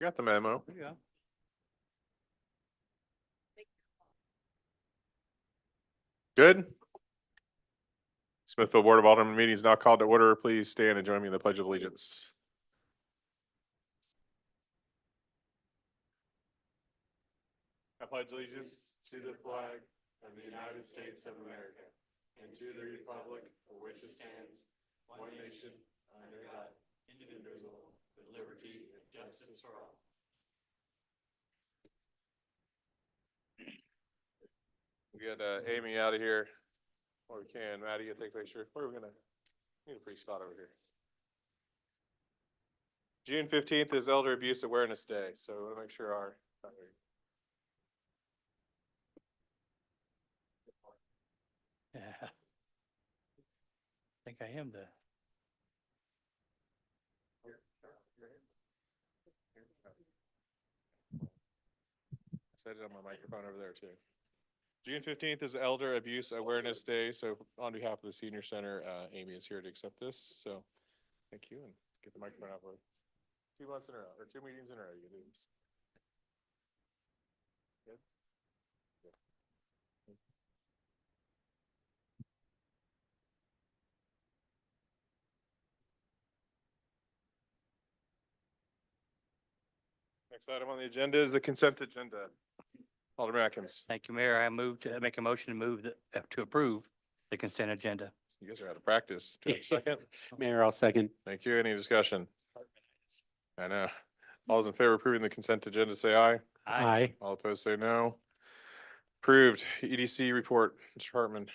Got the memo. Yeah. Good. Smithville Board of Aldermen meeting is now called to order. Please stand and join me in the Pledge of Allegiance. I pledge allegiance to the flag of the United States of America and to the republic for which it stands, one nation, under God, indivisible, with liberty and justice for all. We get Amy out of here. Or we can. Maddie, you take a picture. Where are we gonna? Need a pretty spot over here. June 15th is Elder Abuse Awareness Day, so I want to make sure our. Yeah. I think I am the. Set it on my microphone over there too. June 15th is Elder Abuse Awareness Day, so on behalf of the Senior Center, Amy is here to accept this, so thank you, and get the microphone out for 2 months in a row, or 2 meetings in a row, you can do this. Good? Good. Next item on the agenda is the consent agenda. Alderman Atkins. Thank you, Mayor. I move to make a motion to move to approve the consent agenda. You guys are out of practice. Do you have a second? Mayor, I'll second. Thank you. Any discussion? I know. All those in favor of approving the consent agenda, say aye. Aye. All opposed, say no. Approved. EDC report, Mr. Hartman.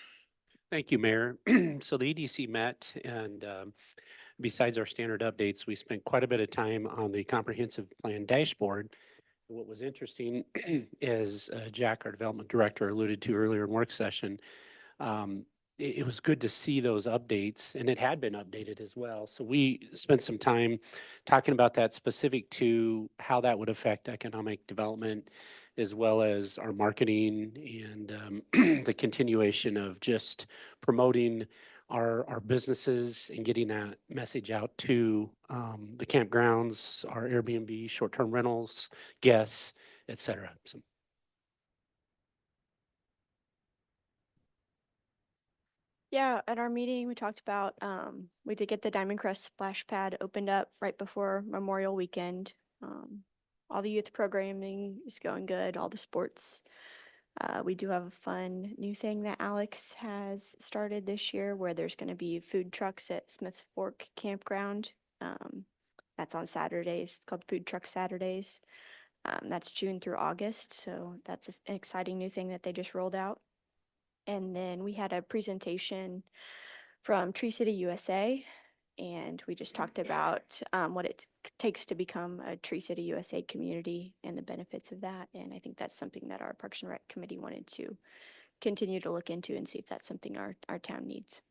Thank you, Mayor. So the EDC met and besides our standard updates, we spent quite a bit of time on the comprehensive plan dashboard. And what was interesting is Jack, our development director, alluded to earlier in work session. It was good to see those updates, and it had been updated as well. So we spent some time talking about that, specific to how that would affect economic development, as well as our marketing and the continuation of just promoting our businesses and getting that message out to the campgrounds, our Airbnb, short-term rentals, guests, et cetera. So Yeah, at our meeting, we talked about, we did get the Diamond Crest splash pad opened up right before Memorial Weekend. All the youth programming is going good, all the sports. We do have a fun new thing that Alex has started this year where there's gonna be food trucks at Smith Fork Campground. That's on Saturdays. It's called Food Truck Saturdays. That's June through August, so that's an exciting new thing that they just rolled out. And then we had a presentation from Tree City USA, and we just talked about what it takes to become a Tree City USA community and the benefits of that. And I think that's something that our Parks and Rec committee wanted to continue to look into and see if that's something our town needs.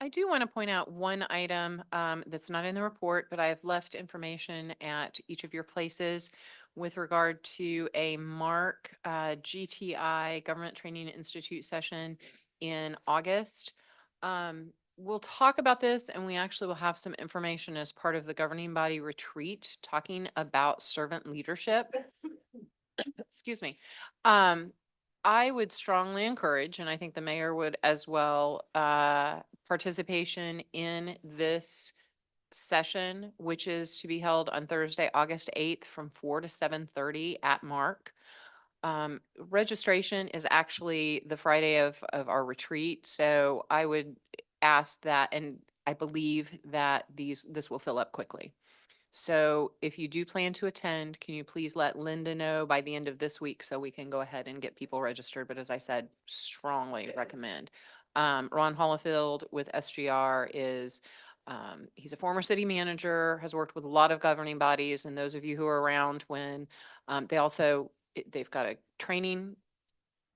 I do want to point out one item that's not in the report, but I have left information at each of your places with regard to a MARC GTI Government Training Institute session in August. We'll talk about this, and we actually will have some information as part of the governing body retreat talking about servant leadership. Excuse me. I would strongly encourage, and I think the mayor would as well, participation in this session, which is to be held on Thursday, August 8th from 4 to 7:30 at MARC. Registration is actually the Friday of our retreat, so I would ask that, and I believe that this will fill up quickly. So if you do plan to attend, can you please let Linda know by the end of this week so we can go ahead and get people registered? But as I said, strongly recommend. Ron Hollifield with SGR is, he's a former city manager, has worked with a lot of governing bodies, and those of you who are around when, they've got a training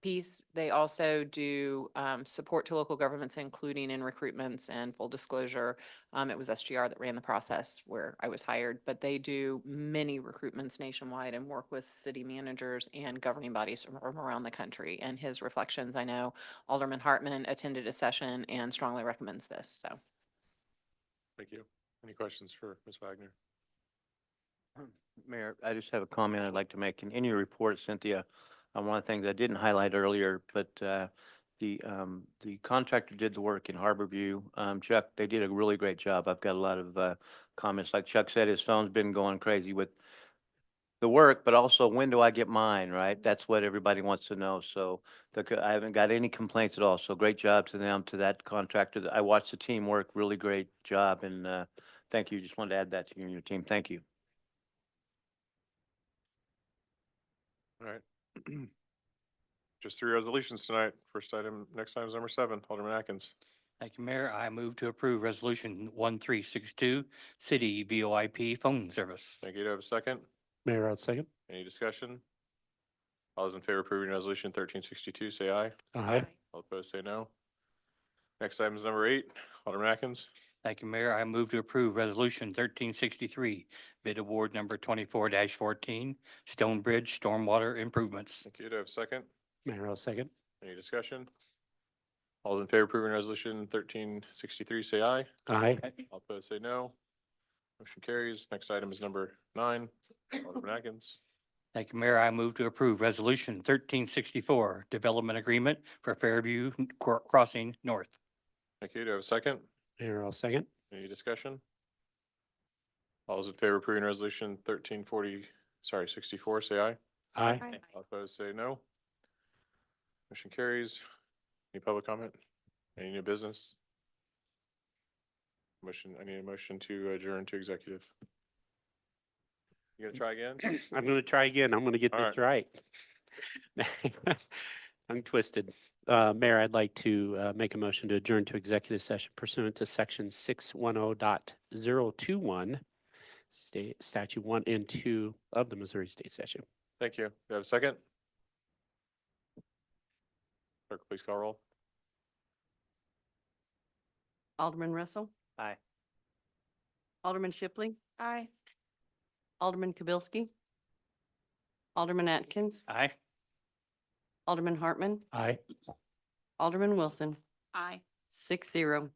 piece. They also do support to local governments, including in recruitments and full disclosure. It was SGR that ran the process where I was hired, but they do many recruitments nationwide and work with city managers and governing bodies from around the country. And his reflections, I know Alderman Hartman attended a session and strongly recommends this, so. Thank you. Any questions for Ms. Wagner? Mayor, I just have a comment I'd like to make. In your report, Cynthia, one of the things I didn't highlight earlier, but the contractor did the work in Harborview. Chuck, they did a really great job. I've got a lot of comments. Like Chuck said, his phone's been going crazy with the work, but also when do I get mine, right? That's what everybody wants to know. So I haven't got any complaints at all. So great job to them, to that contractor. I watched the team work, really great job, and thank you. Just wanted to add that to you and your team. Thank you. All right. Just 3 resolutions tonight. First item, next item is number 7, Alderman Atkins. Thank you, Mayor. I move to approve Resolution 1362, City VoIP Phone Service. Thank you. Do I have a second? Mayor, I'll second. Any discussion? All those in favor of approving resolution 1362, say aye. Aye. All opposed, say no. Next item is number 8, Alderman Atkins. Thank you, Mayor. I move to approve Resolution 1363, bid award number 24-14, Stonebridge Stormwater Improvements. Thank you. Do I have a second? Mayor, I'll second. Any discussion? All those in favor of approving resolution 1363, say aye. Aye. All opposed, say no. Motion carries. Next item is number 9, Alderman Atkins. Thank you, Mayor. I move to approve Resolution 1364, Development Agreement for Fairview Crossing North. Thank you. Do I have a second? Mayor, I'll second. Any discussion? All those in favor of approving resolution 64, say aye. Aye. All opposed, say no. Motion carries. Any public comment? Any new business? I need a motion to adjourn to executive. You gonna try again? I'm gonna try again. I'm gonna get All this right. I'm twisted. Mayor, I'd like to make a motion to adjourn to executive session pursuant to section 610.021, state statute 1 and 2 of the Missouri State Statute. Thank you. Do you have a second? Clerk, please call roll. Alderman Russell, Aye. Alderman Shipley, Aye. Alderman Kibelski, Alderman Atkins, Aye. Alderman Hartman, Aye. Alderman Wilson, Aye. 6-0.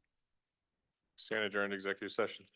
Stand adjourned to executive session.